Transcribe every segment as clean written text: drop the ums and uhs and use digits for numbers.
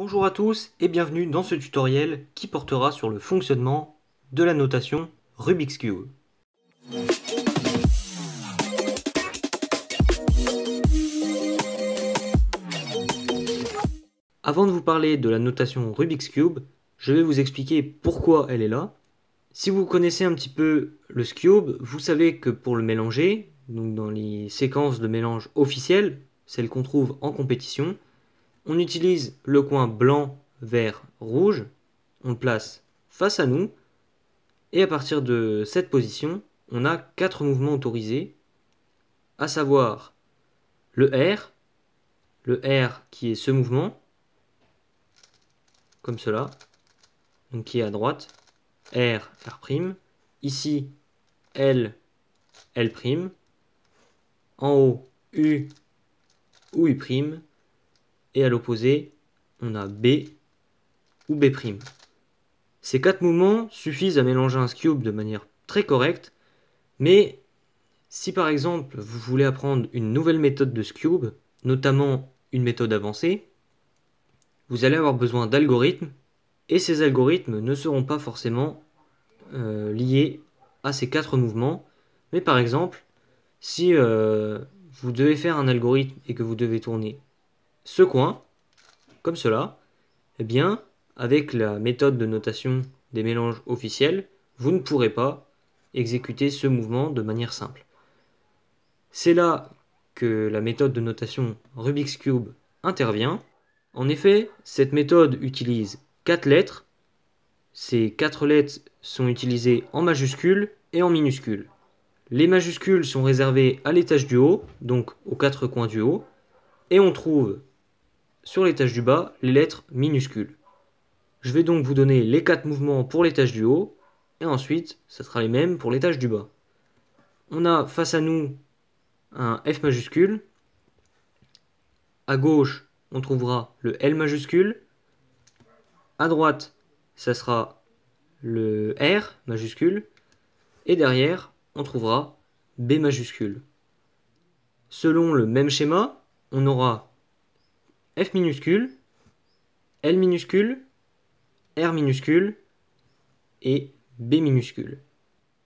Bonjour à tous et bienvenue dans ce tutoriel qui portera sur le fonctionnement de la notation Rubik's Cube. Avant de vous parler de la notation Rubik's Cube, je vais vous expliquer pourquoi elle est là. Si vous connaissez un petit peu le Cube, vous savez que pour le mélanger, donc dans les séquences de mélange officielles, celles qu'on trouve en compétition, on utilise le coin blanc, vert, rouge, on le place face à nous, et à partir de cette position, on a 4 mouvements autorisés, à savoir le R qui est ce mouvement, comme cela, donc qui est à droite, R, R', ici L, L', en haut U ou U', et à l'opposé, on a B ou B'. Ces 4 mouvements suffisent à mélanger un cube de manière très correcte, mais si par exemple vous voulez apprendre une nouvelle méthode de cube, notamment une méthode avancée, vous allez avoir besoin d'algorithmes, et ces algorithmes ne seront pas forcément liés à ces 4 mouvements, mais par exemple, si vous devez faire un algorithme et que vous devez tourner ce coin, comme cela, eh bien, avec la méthode de notation des mélanges officiels, vous ne pourrez pas exécuter ce mouvement de manière simple. C'est là que la méthode de notation Rubik's Cube intervient. En effet, cette méthode utilise 4 lettres. Ces 4 lettres sont utilisées en majuscules et en minuscules. Les majuscules sont réservées à l'étage du haut, donc aux 4 coins du haut, et on trouve sur l'étage du bas les lettres minuscules. Je vais donc vous donner les 4 mouvements pour l'étage du haut, et ensuite, ça sera les mêmes pour l'étage du bas. On a face à nous un F majuscule. À gauche, on trouvera le L majuscule. À droite, ça sera le R majuscule. Et derrière, on trouvera B majuscule. Selon le même schéma, on aura F minuscule, L minuscule, R minuscule et B minuscule.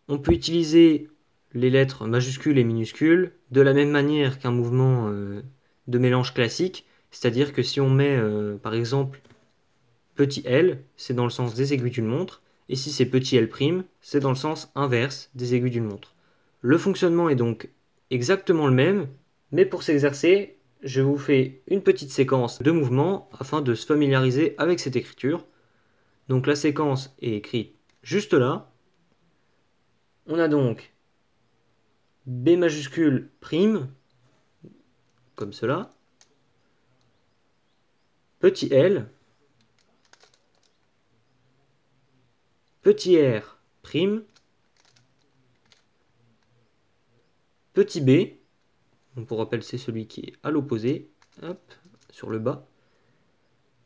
On peut utiliser les lettres majuscules et minuscules de la même manière qu'un mouvement de mélange classique, c'est-à-dire que si on met par exemple petit l, c'est dans le sens des aiguilles d'une montre, et si c'est petit l', c'est dans le sens inverse des aiguilles d'une montre. Le fonctionnement est donc exactement le même, mais pour s'exercer, je vous fais une petite séquence de mouvements afin de se familiariser avec cette écriture. Donc la séquence est écrite juste là. On a donc B majuscule prime, comme cela, petit l, petit r prime, petit b, pour rappel c'est celui qui est à l'opposé, hop, sur le bas.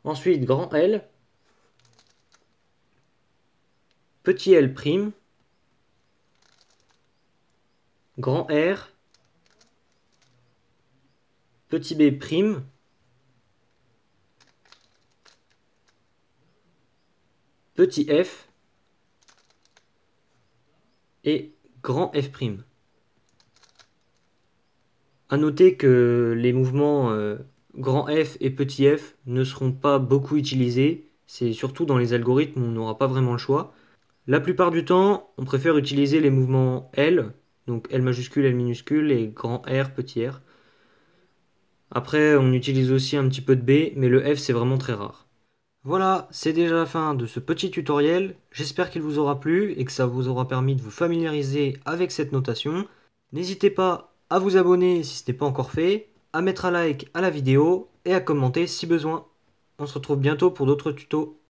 Ensuite grand L, petit l prime, grand R, petit b prime, petit f et grand F'. A noter que les mouvements grand F et petit f ne seront pas beaucoup utilisés, c'est surtout dans les algorithmes où on n'aura pas vraiment le choix. La plupart du temps, on préfère utiliser les mouvements L, donc L majuscule, L minuscule et grand R, petit r. Après, on utilise aussi un petit peu de B, mais le F c'est vraiment très rare. Voilà, c'est déjà la fin de ce petit tutoriel. J'espère qu'il vous aura plu et que ça vous aura permis de vous familiariser avec cette notation. N'hésitez pas à vous abonner si ce n'est pas encore fait, à mettre un like à la vidéo et à commenter si besoin. On se retrouve bientôt pour d'autres tutos.